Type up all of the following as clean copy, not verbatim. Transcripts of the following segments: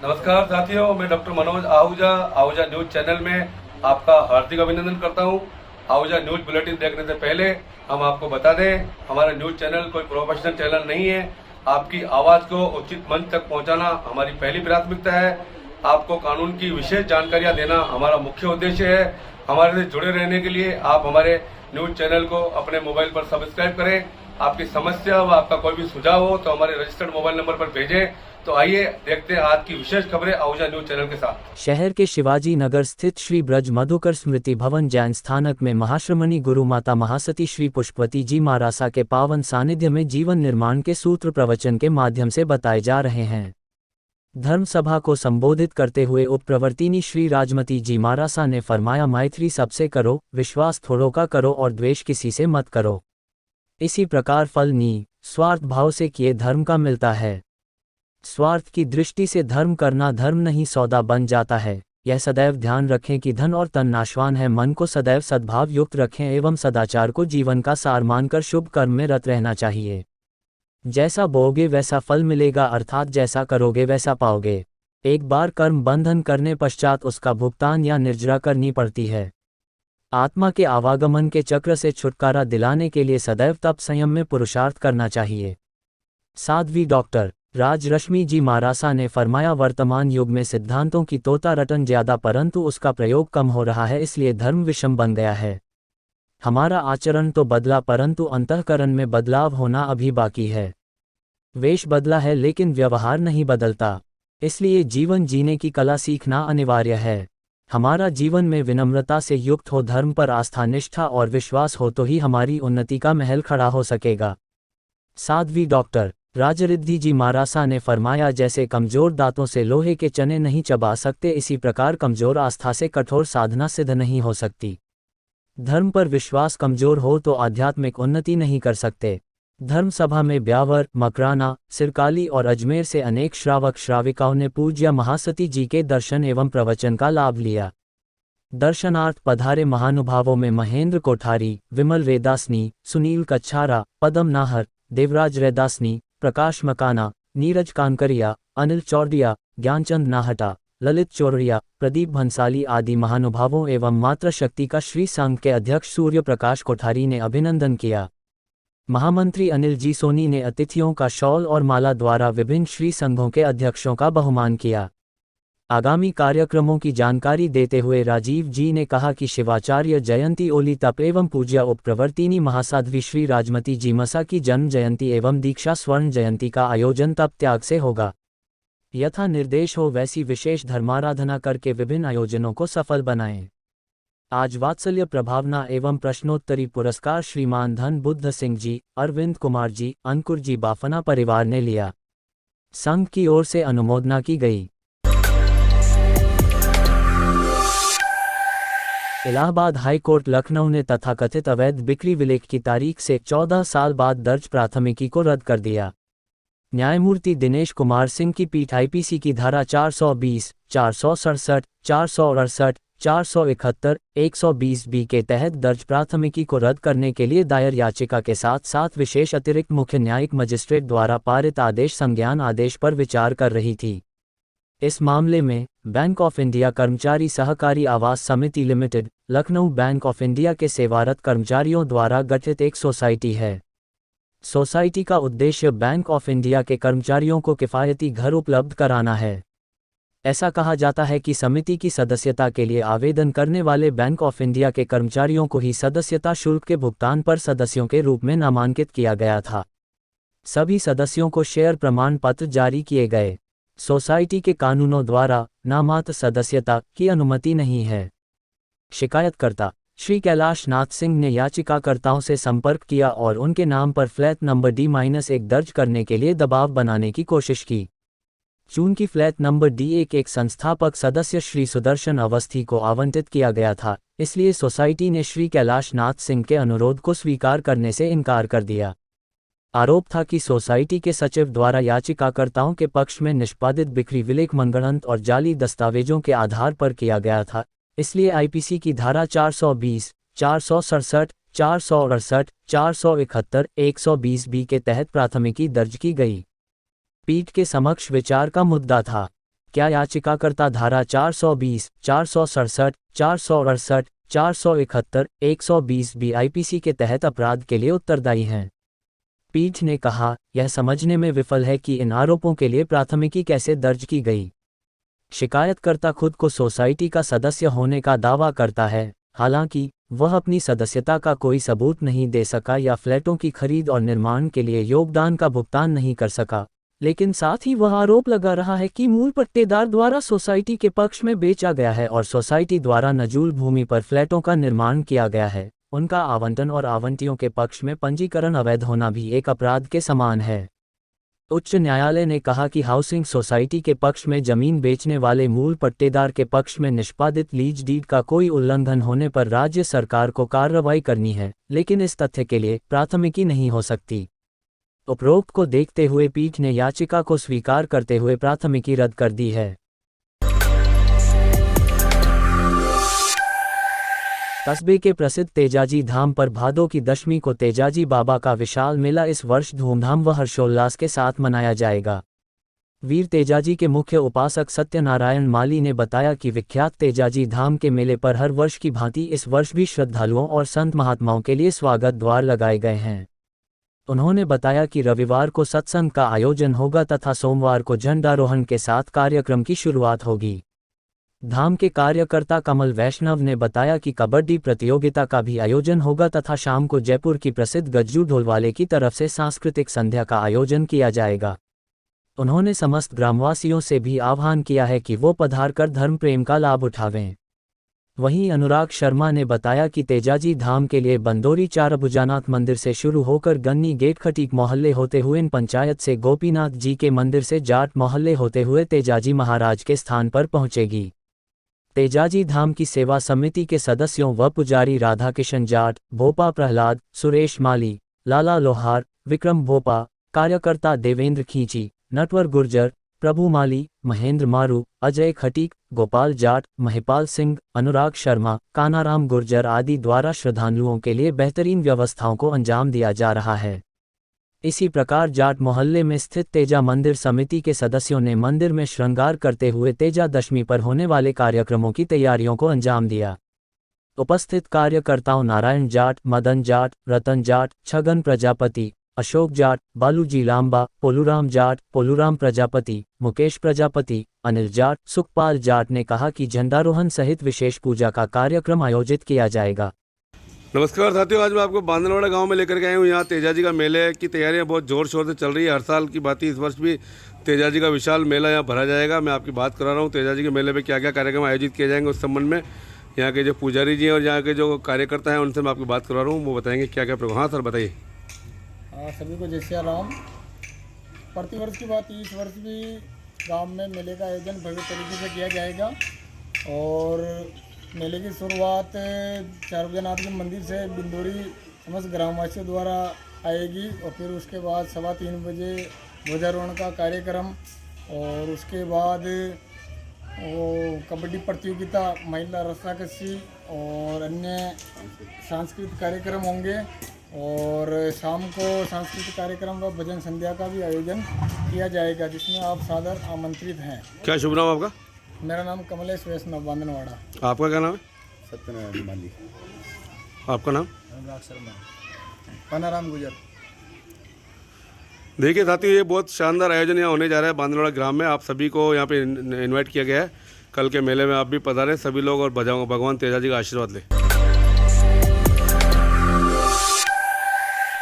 नमस्कार साथियों, मैं doctor Manoj Ahuja Ahuja news channel में आपका हार्दिक अभिनंदन करता हूं। आहूजा न्यूज बुलेटिन देखने से पहले हम आपको बता दें, हमारा न्यूज चैनल कोई प्रोफेशनल चैनल नहीं है। आपकी आवाज को उचित मंच तक पहुंचाना हमारी पहली प्राथमिकता है। आपको कानून की विशेष जानकारियां देना हमारा मुख्य उद्देश्य है। हमारे से जुड़े रहने के लिए आप हमारे न्यूज चैनल को अपने मोबाइल पर सब्सक्राइब करें। आपकी समस्या व आपका कोई भी सुझाव हो तो हमारे रजिस्टर्ड मोबाइल नंबर पर भेजें। तो आइए देखते हैं आज की विशेष खबरें आहूजा न्यूज चैनल के साथ। शहर के शिवाजी नगर स्थित श्री ब्रज मधुकर स्मृति भवन जैन स्थानक में महाश्रमणी गुरु माता महासती श्री पुष्पवती जी महारासा के पावन सानिध्य में जीवन निर्माण के सूत्र प्रवचन के माध्यम से बताए जा रहे हैं। धर्म सभा को संबोधित करते हुए उप प्रवर्तिनी श्री राजमती जी महारासा ने फरमाया, मैत्री सबसे करो, विश्वास थोड़ों का करो और द्वेष किसी से मत करो। इसी प्रकार फल स्वार्थ भाव से किए धर्म का मिलता है। स्वार्थ की दृष्टि से धर्म करना धर्म नहीं सौदा बन जाता है। यह सदैव ध्यान रखें कि धन और तन नाशवान है। मन को सदैव सद्भाव युक्त रखें एवं सदाचार को जीवन का सार मानकर शुभ कर्म में रत रहना चाहिए। जैसा बोओगे वैसा फल मिलेगा, अर्थात जैसा करोगे वैसा पाओगे। एक बार कर्म बंधन करने पश्चात उसका भुगतान या निर्जरा करनी पड़ती है। आत्मा के आवागमन के चक्र से छुटकारा दिलाने के लिए सदैव तप संयम में पुरुषार्थ करना चाहिए। साध्वी डॉक्टर राजरश्मि जी महारासा ने फरमाया, वर्तमान युग में सिद्धांतों की तोता रटन ज्यादा परंतु उसका प्रयोग कम हो रहा है, इसलिए धर्म विषम बन गया है। हमारा आचरण तो बदला परंतु अंतःकरण में बदलाव होना अभी बाकी है। वेश बदला है लेकिन व्यवहार नहीं बदलता, इसलिए जीवन जीने की कला सीखना अनिवार्य है। हमारा जीवन में विनम्रता से युक्त हो, धर्म पर आस्था निष्ठा और विश्वास हो तो ही हमारी उन्नति का महल खड़ा हो सकेगा। साध्वी डॉक्टर राजरिद्धि जी महारासा ने फरमाया, जैसे कमजोर दांतों से लोहे के चने नहीं चबा सकते, इसी प्रकार कमजोर आस्था से कठोर साधना सिद्ध नहीं हो सकती। धर्म पर विश्वास कमजोर हो तो आध्यात्मिक उन्नति नहीं कर सकते। धर्म सभा में ब्यावर, मकराना, सिरकाली और अजमेर से अनेक श्रावक श्राविकाओं ने पूज्य महासती जी के दर्शन एवं प्रवचन का लाभ लिया। दर्शनार्थ पधारे महानुभावों में महेंद्र कोठारी, विमल रेदासनी, सुनील कच्छारा, पदम नाहर, देवराज रेदासनी, प्रकाश मकाना, नीरज कानकरिया, अनिल चौरडिया, ज्ञानचंद नाहटा, ललित चौरडिया, प्रदीप भंसाली आदि महानुभावों एवं मातृशक्ति का श्री संघ के अध्यक्ष सूर्य प्रकाश कोठारी ने अभिनंदन किया। महामंत्री अनिल जी सोनी ने अतिथियों का शॉल और माला द्वारा विभिन्न श्री संघों के अध्यक्षों का बहुमान किया। आगामी कार्यक्रमों की जानकारी देते हुए राजीव जी ने कहा कि शिवाचार्य जयंती ओली तप एवं पूज्य उप प्रवर्तिनी महासाध्वी श्री राजमती जी मसा की जन्म जयंती एवं दीक्षा स्वर्ण जयंती का आयोजन तप त्याग से होगा। यथा निर्देश हो वैसी विशेष धर्माराधना करके विभिन्न आयोजनों को सफल बनाएं। आज वात्सल्य प्रभावना एवं प्रश्नोत्तरी पुरस्कार श्रीमान धन बुद्ध सिंह जी, अरविंद कुमार जी, अंकुर जी बाफना परिवार ने लिया। संघ की ओर से अनुमोदना की गई। इलाहाबाद हाई कोर्ट लखनऊ ने तथाकथित अवैध बिक्री विलेख की तारीख से 14 साल बाद दर्ज प्राथमिकी को रद्द कर दिया। न्यायमूर्ति दिनेश कुमार सिंह की पीठ आईपीसी की धारा 420, 467, 468, 471, 120 बी के तहत दर्ज प्राथमिकी को रद्द करने के लिए दायर याचिका के साथ साथ विशेष अतिरिक्त मुख्य न्यायिक मजिस्ट्रेट द्वारा पारित आदेश संज्ञान आदेश पर विचार कर रही थी। इस मामले में बैंक ऑफ इंडिया कर्मचारी सहकारी आवास समिति limited, Lucknow bank of India के सेवारत कर्मचारियों द्वारा गठित एक सोसाइटी है। सोसाइटी का उद्देश्य बैंक ऑफ इंडिया के कर्मचारियों को किफ़ायती घर उपलब्ध कराना है। ऐसा कहा जाता है कि समिति की सदस्यता के लिए आवेदन करने वाले बैंक ऑफ इंडिया के कर्मचारियों को ही सदस्यता शुल्क के भुगतान पर सदस्यों के रूप में नामांकित किया गया था। सभी सदस्यों को शेयर प्रमाण पत्र जारी किए गए। सोसाइटी के कानूनों द्वारा नामात्र सदस्यता की अनुमति नहीं है। शिकायतकर्ता श्री कैलाश नाथ सिंह ने याचिकाकर्ताओं से संपर्क किया और उनके नाम पर फ्लैट नंबर D-1 दर्ज करने के लिए दबाव बनाने की कोशिश की। चूंकि फ्लैट नंबर D1 एक संस्थापक सदस्य श्री सुदर्शन अवस्थी को आवंटित किया गया था, इसलिए सोसाइटी ने श्री कैलाश नाथ सिंह के अनुरोध को स्वीकार करने से इनकार कर दिया। आरोप था कि सोसाइटी के सचिव द्वारा याचिकाकर्ताओं के पक्ष में निष्पादित बिक्री विलेख मनगढ़ंत और जाली दस्तावेजों के आधार पर किया गया था, इसलिए आईपीसी की धारा 420, 467, 468, 471, 120 बी के तहत प्राथमिकी दर्ज की गई। पीठ के समक्ष विचार का मुद्दा था क्या याचिकाकर्ता धारा 420, 467, 468, 471, 120 BIPC के तहत अपराध के लिए उत्तरदायी हैं? पीठ ने कहा, यह समझने में विफल है कि इन आरोपों के लिए प्राथमिकी कैसे दर्ज की गई। शिकायतकर्ता खुद को सोसाइटी का सदस्य होने का दावा करता है, हालांकि वह अपनी सदस्यता का कोई सबूत नहीं दे सका या फ्लैटों की खरीद और निर्माण के लिए योगदान का भुगतान नहीं कर सका, लेकिन साथ ही वह आरोप लगा रहा है कि मूल पट्टेदार द्वारा सोसाइटी के पक्ष में बेचा गया है और सोसाइटी द्वारा नजूल भूमि पर फ्लैटों का निर्माण किया गया है। उनका आवंटन और आवंटियों के पक्ष में पंजीकरण अवैध होना भी एक अपराध के समान है। उच्च न्यायालय ने कहा कि हाउसिंग सोसाइटी के पक्ष में जमीन बेचने वाले मूल पट्टेदार के पक्ष में निष्पादित लीज डीड का कोई उल्लंघन होने पर राज्य सरकार को कार्रवाई करनी है, लेकिन इस तथ्य के लिए प्राथमिकी नहीं हो सकती। उपरोक्त को देखते हुए पीठ ने याचिका को स्वीकार करते हुए प्राथमिकी रद्द कर दी है। कस्बे के प्रसिद्ध तेजाजी धाम पर भादों की दशमी को तेजाजी बाबा का विशाल मेला इस वर्ष धूमधाम व हर्षोल्लास के साथ मनाया जाएगा। वीर तेजाजी के मुख्य उपासक सत्यनारायण माली ने बताया कि विख्यात तेजाजी धाम के मेले पर हर वर्ष की भांति इस वर्ष भी श्रद्धालुओं और संत महात्माओं के लिए स्वागत द्वार लगाए गए हैं। उन्होंने बताया कि रविवार को सत्संग का आयोजन होगा तथा सोमवार को झंडारोहण के साथ कार्यक्रम की शुरुआत होगी। धाम के कार्यकर्ता कमल वैष्णव ने बताया कि कबड्डी प्रतियोगिता का भी आयोजन होगा तथा शाम को जयपुर की प्रसिद्ध गज्जू ढोलवाले की तरफ से सांस्कृतिक संध्या का आयोजन किया जाएगा। उन्होंने समस्त ग्रामवासियों से भी आह्वान किया है कि वो पधार कर धर्म प्रेम का लाभ उठावें। वहीं अनुराग शर्मा ने बताया कि तेजाजी धाम के लिए बंदोरी चारभुजानाथ मंदिर से शुरू होकर गन्नी गेट खटीक मोहल्ले होते हुए इन पंचायत से गोपीनाथ जी के मंदिर से जाट मोहल्ले होते हुए तेजाजी महाराज के स्थान पर पहुंचेगी। तेजाजी धाम की सेवा समिति के सदस्यों व पुजारी राधाकिशन जाट, भोपा प्रहलाद, सुरेश माली, लाला लोहार, विक्रम भोपा, कार्यकर्ता देवेंद्र खींची, नटवर गुर्जर, प्रभु माली, महेंद्र मारू, अजय खटीक, गोपाल जाट, महिपाल सिंह, अनुराग शर्मा, कानाराम गुर्जर आदि द्वारा श्रद्धालुओं के लिए बेहतरीन व्यवस्थाओं को अंजाम दिया जा रहा है। इसी प्रकार जाट मोहल्ले में स्थित तेजा मंदिर समिति के सदस्यों ने मंदिर में श्रृंगार करते हुए तेजा दशमी पर होने वाले कार्यक्रमों की तैयारियों को अंजाम दिया। उपस्थित कार्यकर्ताओं नारायण जाट, मदन जाट, रतन जाट, छगन प्रजापति, अशोक जाट, बालूजी लांबा, पोलूराम जाट, पोलूराम प्रजापति, मुकेश प्रजापति, अनिल जाट, सुखपाल जाट ने कहा कि झंडारोहण सहित विशेष पूजा का कार्यक्रम आयोजित किया जाएगा। नमस्कार साथियों, आज मैं आपको बांदलवाड़ा गांव में लेकर के आया हूँ। यहाँ तेजाजी का मेले की तैयारियाँ बहुत ज़ोर शोर से चल रही है। हर साल की बात ही इस वर्ष भी तेजाजी का विशाल मेला यहाँ भरा जाएगा। मैं आपकी बात करा रहा हूँ तेजाजी के मेले में क्या क्या कार्यक्रम आयोजित किए जाएंगे उस संबंध में यहाँ के जो पुजारी जी हैं और यहाँ के जो कार्यकर्ता हैं उनसे मैं आपकी बात करा रहा हूँ। वो बताएंगे क्या क्या प्रोग्राम। हाँ सर बताइए। सभी को जय श्री राम। प्रतिवर्ष की बात इस वर्ष भी गांव में मेले का आयोजन भव्य तरीके से किया जाएगा और मेले की शुरुआत चारभुजानाथ के मंदिर से बिंदोरी समस्त ग्रामवासियों द्वारा आएगी और फिर उसके बाद 3:15 बजे ध्वजारोहण का कार्यक्रम और उसके बाद वो कबड्डी प्रतियोगिता, महिला रस्साकशी और अन्य सांस्कृतिक कार्यक्रम होंगे और शाम को सांस्कृतिक कार्यक्रम व भजन संध्या का भी आयोजन किया जाएगा जिसमें आप सादर आमंत्रित हैं। क्या शुभ नाम आपका? मेरा नाम कमलेश वैष्णव, बांदनवाड़ा। आपका क्या नाम है? सत्यनारायण माली। आपका नाम? अनुराग शर्मा, कानाराम गुजर। देखिए साथियों, ये बहुत शानदार आयोजन यहाँ होने जा रहा है बांदलवाड़ा ग्राम में। आप सभी को यहाँ पे इनवाइट किया गया है। कल के मेले में आप भी पधारें सभी लोग और भगवान तेजाजी का आशीर्वाद लें।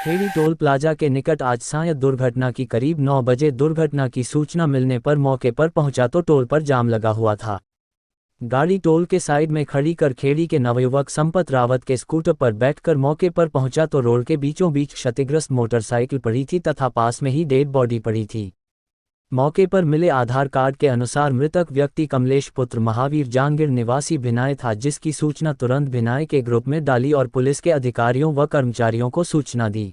खेड़ी टोल प्लाजा के निकट आज सांय दुर्घटना की करीब 9 बजे दुर्घटना की सूचना मिलने पर मौके पर पहुंचा तो टोल पर जाम लगा हुआ था। गाड़ी टोल के साइड में खड़ी कर खेड़ी के नवयुवक संपत रावत के स्कूटर पर बैठकर मौके पर पहुंचा तो रोड के बीचों बीच क्षतिग्रस्त मोटरसाइकिल पड़ी थी तथा पास में ही डेड बॉडी पड़ी थी। मौके पर मिले आधार कार्ड के अनुसार मृतक व्यक्ति कमलेश पुत्र महावीर जांगीर निवासी भिनाय था, जिसकी सूचना तुरंत भिनाय के ग्रुप में डाली और पुलिस के अधिकारियों व कर्मचारियों को सूचना दी।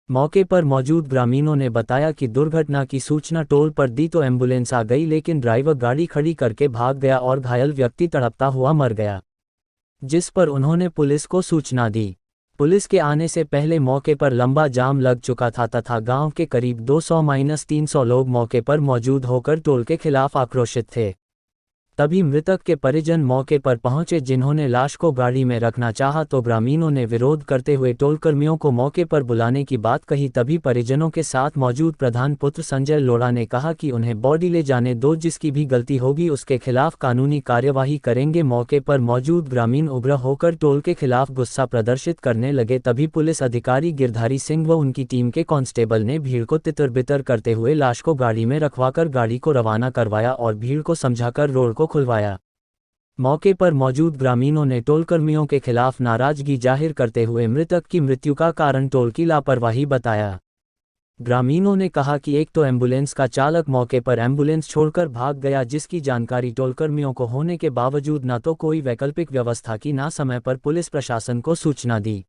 मौके पर मौजूद ग्रामीणों ने बताया कि दुर्घटना की सूचना टोल पर दी तो एम्बुलेंस आ गई, लेकिन ड्राइवर गाड़ी खड़ी करके भाग गया और घायल व्यक्ति तड़पता हुआ मर गया, जिस पर उन्होंने पुलिस को सूचना दी। पुलिस के आने से पहले मौके पर लंबा जाम लग चुका था तथा गांव के करीब 200-300 लोग मौके पर मौजूद होकर टोल के खिलाफ आक्रोशित थे। तभी मृतक के परिजन मौके पर पहुंचे, जिन्होंने लाश को गाड़ी में रखना चाहा तो ग्रामीणों ने विरोध करते हुए टोलकर्मियों को मौके पर बुलाने की बात कही। तभी परिजनों के साथ मौजूद प्रधान पुत्र संजय लोढ़ा ने कहा कि उन्हें बॉडी ले जाने दो, जिसकी भी गलती होगी उसके खिलाफ कानूनी कार्यवाही करेंगे। मौके पर मौजूद ग्रामीण उग्र होकर टोल के खिलाफ गुस्सा प्रदर्शित करने लगे। तभी पुलिस अधिकारी गिरधारी सिंह व उनकी टीम के कांस्टेबल ने भीड़ को तितर बितर करते हुए लाश को गाड़ी में रखवाकर गाड़ी को रवाना करवाया और भीड़ को समझाकर रोड को खुलवाया। मौके पर मौजूद ग्रामीणों ने टोलकर्मियों के खिलाफ नाराजगी जाहिर करते हुए मृतक की मृत्यु का कारण टोल की लापरवाही बताया। ग्रामीणों ने कहा कि एक तो एम्बुलेंस का चालक मौके पर एम्बुलेंस छोड़कर भाग गया, जिसकी जानकारी टोलकर्मियों को होने के बावजूद न तो कोई वैकल्पिक व्यवस्था की न समय पर पुलिस प्रशासन को सूचना दी।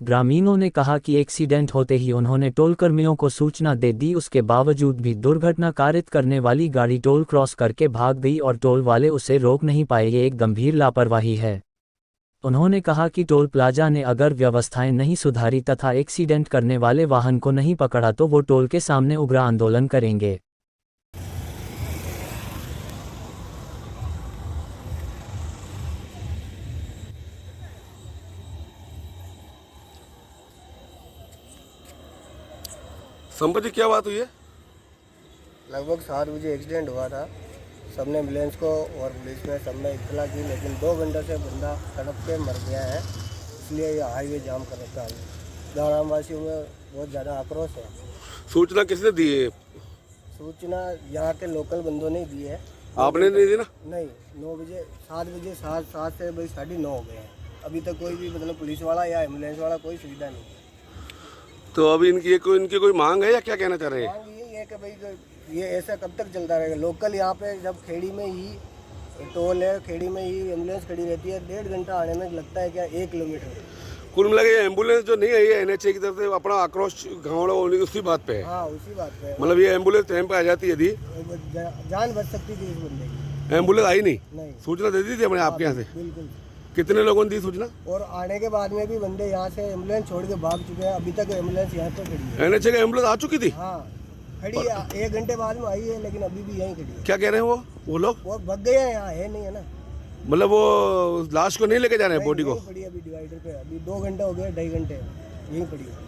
ग्रामीणों ने कहा कि एक्सीडेंट होते ही उन्होंने टोलकर्मियों को सूचना दे दी, उसके बावजूद भी दुर्घटना कारित करने वाली गाड़ी टोल क्रॉस करके भाग गई और टोल वाले उसे रोक नहीं पाए। ये एक गंभीर लापरवाही है। उन्होंने कहा कि टोल प्लाजा ने अगर व्यवस्थाएं नहीं सुधारी तथा एक्सीडेंट करने वाले वाहन को नहीं पकड़ा तो वो टोल के सामने उग्र आंदोलन करेंगे। संपत्ति क्या बात हुई है? लगभग 7 बजे एक्सीडेंट हुआ था। सबने एम्बुलेंस को और पुलिस में सब ने इत्तला की, लेकिन 2 घंटे से बंदा सड़क पे मर गया है, इसलिए ये हाईवे जाम कर रखा है। ग्रामवासियों में बहुत ज़्यादा आक्रोश है। सूचना किसने दी है? सूचना यहाँ के लोकल बंदों ने दी है। आपने नहीं दी ना? नहीं, 9 बजे 7 बजे 7 से 9:30 हो गए हैं। अभी तक कोई भी मतलब पुलिस वाला या एम्बुलेंस वाला कोई सुविधा नहीं है। तो अभी इनकी कोई मांग है या क्या कहना चाह रहे हैं? मांग यही है कि भाई ये ऐसा कब तक चलता रहेगा। लोकल यहाँ पे जब खेड़ी में ही टोल है, खेड़ी में ही एम्बुलेंस खड़ी रहती है, 1.5 घंटा आने में लगता है क्या 1 किलोमीटर। कुल मिला के एम्बुलेंस जो नहीं आई है NHA की तरफ से, अपना आक्रोश गाँव उसी बात पे है। हाँ, उसी बात पे। मतलब ये एम्बुलेंस टाइम पे आ जाती यदि जान बच सकती थी इस बंदे की। एम्बुलेंस आई नहीं, नहीं, सूचना दे दी थी हमने आपके यहाँ से? बिल्कुल। कितने लोगों ने दी सूचना? और आने के बाद में भी बंदे यहाँ से एम्बुलेंस छोड़ के भाग चुके हैं। अभी तक एम्बुलेंस यहाँ पे खड़ी है। NHA की एम्बुलेंस आ चुकी थी? हाँ, खड़ी है। 1 घंटे बाद में आई है, लेकिन अभी भी यहीं खड़ी है। क्या कह रहे हैं वो लोग? वो भग गए हैं, यहाँ है नहीं है ना। मतलब वो लाश को नहीं लेके जा रहे हैं, बॉडी को? पड़ी अभी डिवाइडर पे। अभी 2 घंटे हो गए, 2.5 घंटे यहीं पड़ी है।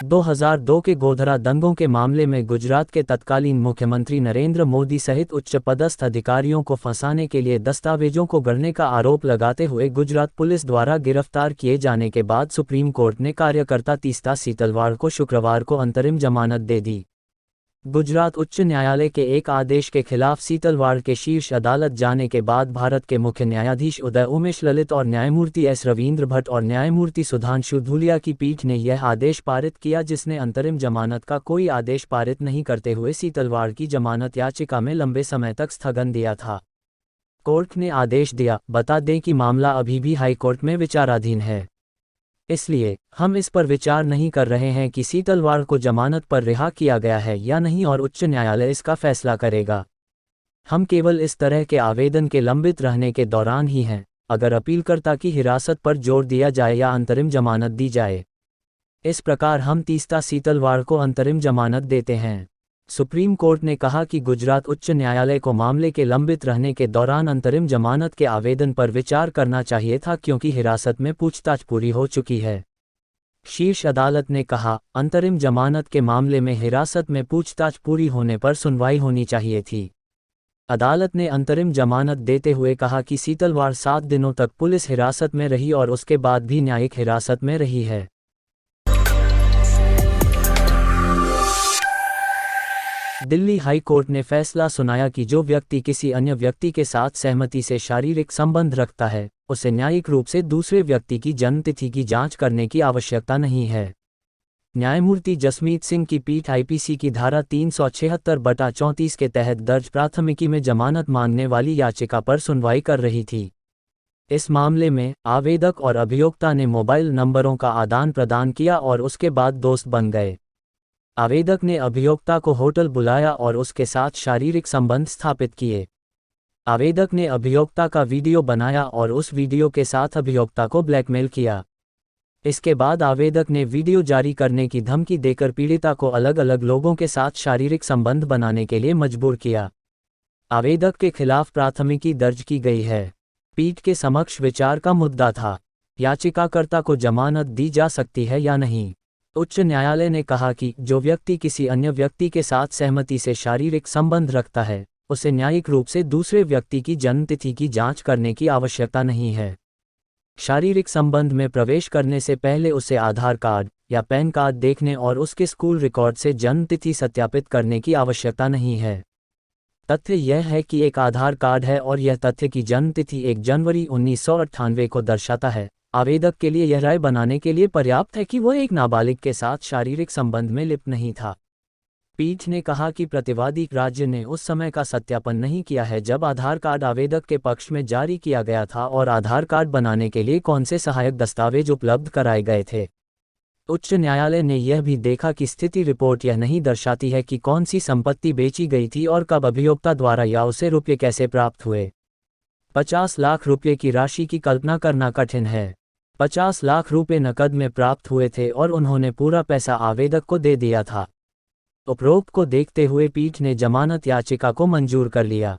2002 के गोधरा दंगों के मामले में गुजरात के तत्कालीन मुख्यमंत्री नरेंद्र मोदी सहित उच्च पदस्थ अधिकारियों को फंसाने के लिए दस्तावेजों को गढ़ने का आरोप लगाते हुए गुजरात पुलिस द्वारा गिरफ्तार किए जाने के बाद सुप्रीम कोर्ट ने कार्यकर्ता तीस्ता सीतलवाड़ को शुक्रवार को अंतरिम जमानत दे दी। गुजरात उच्च न्यायालय के एक आदेश के खिलाफ सीतलवाड़ के शीर्ष अदालत जाने के बाद भारत के मुख्य न्यायाधीश उदय उमेश ललित और न्यायमूर्ति S रविंद्र भट्ट और न्यायमूर्ति सुधांशु धूलिया की पीठ ने यह आदेश पारित किया, जिसने अंतरिम जमानत का कोई आदेश पारित नहीं करते हुए सीतलवाड़ की जमानत याचिका में लंबे समय तक स्थगन दिया था। कोर्ट ने आदेश दिया, बता दें कि मामला अभी भी हाईकोर्ट में विचाराधीन है, इसलिए हम इस पर विचार नहीं कर रहे हैं कि सीतलवाड़ को जमानत पर रिहा किया गया है या नहीं और उच्च न्यायालय इसका फैसला करेगा। हम केवल इस तरह के आवेदन के लंबित रहने के दौरान ही हैं, अगर अपीलकर्ता की हिरासत पर जोर दिया जाए या अंतरिम जमानत दी जाए। इस प्रकार हम तीस्ता सीतलवाड़ को अंतरिम जमानत देते हैं। सुप्रीम कोर्ट ने कहा कि गुजरात उच्च न्यायालय को मामले के लंबित रहने के दौरान अंतरिम जमानत के आवेदन पर विचार करना चाहिए था, क्योंकि हिरासत में पूछताछ पूरी हो चुकी है। शीर्ष अदालत ने कहा, अंतरिम जमानत के मामले में हिरासत में पूछताछ पूरी होने पर सुनवाई होनी चाहिए थी। अदालत ने अंतरिम जमानत देते हुए कहा कि सीतलवाड़ 7 दिनों तक पुलिस हिरासत में रही और उसके बाद भी न्यायिक हिरासत में रही है। दिल्ली हाई कोर्ट ने फैसला सुनाया कि जो व्यक्ति किसी अन्य व्यक्ति के साथ सहमति से शारीरिक संबंध रखता है, उसे न्यायिक रूप से दूसरे व्यक्ति की जन्मतिथि की जांच करने की आवश्यकता नहीं है। न्यायमूर्ति जसमीत सिंह की पीठ IPC की धारा 376/34 के तहत दर्ज प्राथमिकी में जमानत मांगने वाली याचिका पर सुनवाई कर रही थी। इस मामले में आवेदक और अभियोक्ता ने मोबाइल नंबरों का आदान प्रदान किया और उसके बाद दोस्त बन गए। आवेदक ने अभियोक्ता को होटल बुलाया और उसके साथ शारीरिक संबंध स्थापित किए। आवेदक ने अभियोक्ता का वीडियो बनाया और उस वीडियो के साथ अभियोक्ता को ब्लैकमेल किया। इसके बाद आवेदक ने वीडियो जारी करने की धमकी देकर पीड़िता को अलग अलग लोगों के साथ शारीरिक संबंध बनाने के लिए मजबूर किया। आवेदक के खिलाफ प्राथमिकी दर्ज की गई है। पीठ के समक्ष विचार का मुद्दा था, याचिकाकर्ता को जमानत दी जा सकती है या नहीं। उच्च न्यायालय ने कहा कि जो व्यक्ति किसी अन्य व्यक्ति के साथ सहमति से शारीरिक संबंध रखता है, उसे न्यायिक रूप से दूसरे व्यक्ति की जन्मतिथि की जांच करने की आवश्यकता नहीं है। शारीरिक संबंध में प्रवेश करने से पहले उसे आधार कार्ड या पैन कार्ड देखने और उसके स्कूल रिकॉर्ड से जन्मतिथि सत्यापित करने की आवश्यकता नहीं है। तथ्य यह है कि एक आधार कार्ड है और यह तथ्य की जन्मतिथि 1 जनवरी 1998 को दर्शाता है। आवेदक के लिए यह राय बनाने के लिए पर्याप्त है कि वह एक नाबालिग के साथ शारीरिक संबंध में लिप्त नहीं था। पीठ ने कहा कि प्रतिवादी राज्य ने उस समय का सत्यापन नहीं किया है जब आधार कार्ड आवेदक के पक्ष में जारी किया गया था और आधार कार्ड बनाने के लिए कौन से सहायक दस्तावेज उपलब्ध कराए गए थे। उच्च न्यायालय ने यह भी देखा कि स्थिति रिपोर्ट यह नहीं दर्शाती है कि कौन सी संपत्ति बेची गई थी और कब अभियोक्ता द्वारा या उसे रुपये कैसे प्राप्त हुए। 50 लाख रुपये की राशि की कल्पना करना कठिन है। 50 लाख रुपये नकद में प्राप्त हुए थे और उन्होंने पूरा पैसा आवेदक को दे दिया था। उपरोक्त को देखते हुए पीठ ने जमानत याचिका को मंजूर कर लिया।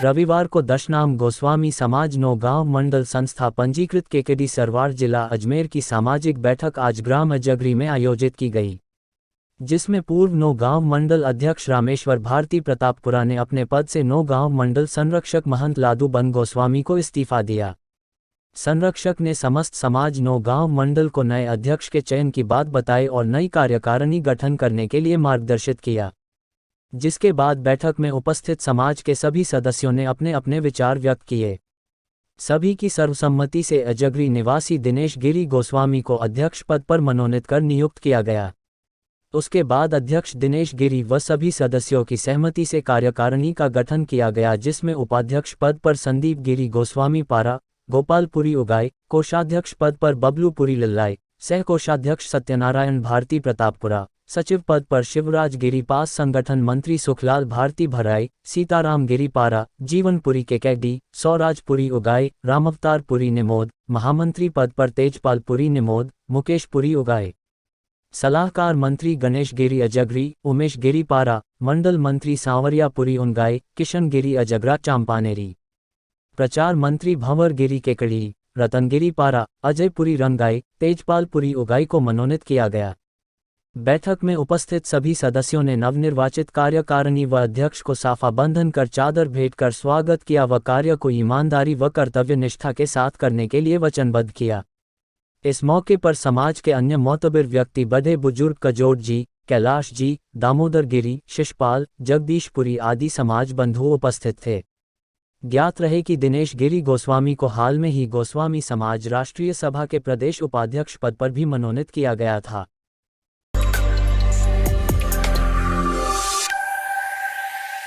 रविवार को दशनाम गोस्वामी समाज नौगांव मंडल संस्था पंजीकृत केकेडी सरवार जिला अजमेर की सामाजिक बैठक आज ग्राम अजगरी में आयोजित की गई, जिसमें पूर्व नौगांव मंडल अध्यक्ष रामेश्वर भारती प्रतापपुरा ने अपने पद से नौगांव मंडल संरक्षक महंत लादू बन गोस्वामी को इस्तीफा दिया। संरक्षक ने समस्त समाज नौगांव मंडल को नए अध्यक्ष के चयन की बात बताई और नई कार्यकारिणी गठन करने के लिए मार्गदर्शित किया, जिसके बाद बैठक में उपस्थित समाज के सभी सदस्यों ने अपने अपने विचार व्यक्त किए। सभी की सर्वसम्मति से अजगरी निवासी दिनेश गिरी गोस्वामी को अध्यक्ष पद पर मनोनीत कर नियुक्त किया गया। उसके बाद अध्यक्ष दिनेश गिरी व सभी सदस्यों की सहमति से कार्यकारिणी का गठन किया गया, जिसमें उपाध्यक्ष पद पर संदीप गिरी गोस्वामी पारा, गोपालपुरी उगाई, कोषाध्यक्ष पद पर बबलूपुरी लल्लाई, सह कोषाध्यक्ष सत्यनारायण भारती प्रतापपुरा, सचिव पद पर शिवराज गिरी पास, संगठन मंत्री सुखलाल भारती भराई, सीताराम गिरी पारा, जीवनपुरी के कैडी, सौराजपुरी उगाई, रामअवतारपुरी निमोद, महामंत्री पद पर तेजपालपुरी निमोद, मुकेशपुरी उगाई, सलाहकार मंत्री गणेश गिरी अजगरी, उमेश गिरी पारा, मंडल मंत्री सांवरियापुरी उनगाई, किशन गिरी अजगरा चांपानेरी, प्रचार मंत्री भंवर गिरी केकड़ी, रतनगिरी पारा, अजयपुरी रंगाई, तेजपालपुरी उगाई को मनोनीत किया गया। बैठक में उपस्थित सभी सदस्यों ने नवनिर्वाचित कार्यकारिणी व अध्यक्ष को साफा बंधन कर चादर भेंट कर स्वागत किया व कार्य को ईमानदारी व कर्तव्य निष्ठा के साथ करने के लिए वचनबद्ध किया। इस मौके पर समाज के अन्य मोतबर व्यक्ति बड़े बुजुर्ग कजोड़ जी, कैलाश जी, दामोदर गिरी, शिषपाल, जगदीशपुरी आदि समाज बंधु उपस्थित थे। ज्ञात रहे कि दिनेश गिरी गोस्वामी को हाल में ही गोस्वामी समाज राष्ट्रीय सभा के प्रदेश उपाध्यक्ष पद पर भी मनोनीत किया गया था।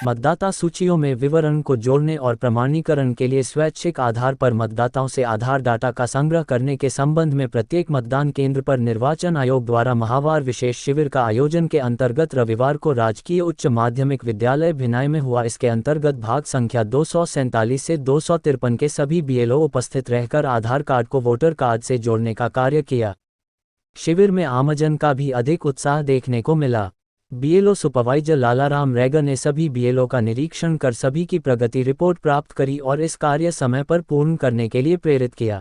मतदाता सूचियों में विवरण को जोड़ने और प्रमाणीकरण के लिए स्वैच्छिक आधार पर मतदाताओं से आधार डाटा का संग्रह करने के संबंध में प्रत्येक मतदान केंद्र पर निर्वाचन आयोग द्वारा माहवार विशेष शिविर का आयोजन के अंतर्गत रविवार को राजकीय उच्च माध्यमिक विद्यालय भिनाई में हुआ। इसके अंतर्गत भाग संख्या 247 से 253 के सभी बीएलओ उपस्थित रहकर आधार कार्ड को वोटर कार्ड से जोड़ने का कार्य किया। शिविर में आमजन का भी अधिक उत्साह देखने को मिला। बीएलओ सुपरवाइजर लालाराम रैगर ने सभी बीएलओ का निरीक्षण कर सभी की प्रगति रिपोर्ट प्राप्त करी और इस कार्य समय पर पूर्ण करने के लिए प्रेरित किया।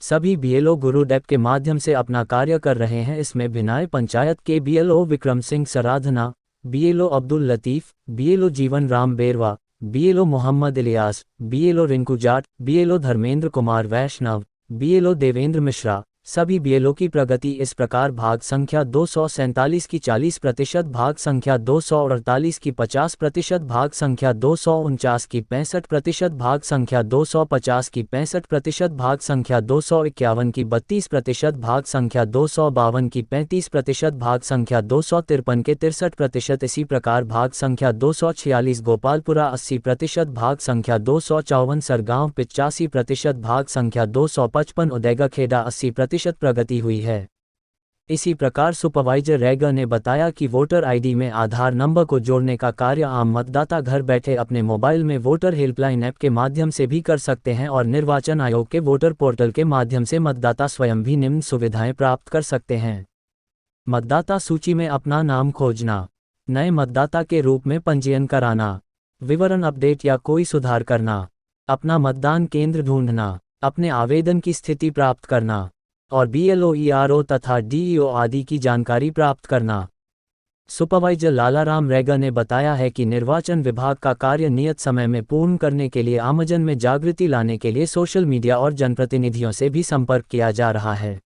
सभी बीएलओ गुरुड ऐप के माध्यम से अपना कार्य कर रहे हैं। इसमें भिनाई पंचायत के BLO Vikram Singh Saradhana, BLO Abdul Latif, BLO Jeevan Ram Berwa, BLO Mohammad Ilyas, BLO Rinku Jat, BLO Dharmendra Kumar Vaishnav, BLO Devendra Mishra, सभी बीएलओ की प्रगति इस प्रकार: भाग संख्या 247 की 40%, भाग संख्या 248 की 50%, भाग संख्या 249 की 65%, भाग संख्या 250 की 65%, भाग संख्या 251 की 32%, भाग संख्या 252 की 35%, भाग संख्या 253 के 63%। इसी प्रकार भाग संख्या 246 गोपालपुरा 80%, भाग संख्या 254 सरगांव 85%, भाग संख्या 255 उदैगाखेड़ा 80% प्रगति हुई है। इसी प्रकार सुपरवाइजर रैगर ने बताया कि वोटर आईडी में आधार नंबर को जोड़ने का कार्य आम मतदाता घर बैठे अपने मोबाइल में वोटर हेल्पलाइन ऐप के माध्यम से भी कर सकते हैं और निर्वाचन आयोग के वोटर पोर्टल के माध्यम से मतदाता स्वयं भी निम्न सुविधाएं प्राप्त कर सकते हैं: मतदाता सूची में अपना नाम खोजना, नए मतदाता के रूप में पंजीयन कराना, विवरण अपडेट या कोई सुधार करना, अपना मतदान केंद्र ढूंढना, अपने आवेदन की स्थिति प्राप्त करना और बीएलओ, ईआरओ तथा डीईओ आदि की जानकारी प्राप्त करना। सुपरवाइजर लालाराम रैगर ने बताया है कि निर्वाचन विभाग का कार्य नियत समय में पूर्ण करने के लिए आमजन में जागृति लाने के लिए सोशल मीडिया और जनप्रतिनिधियों से भी संपर्क किया जा रहा है।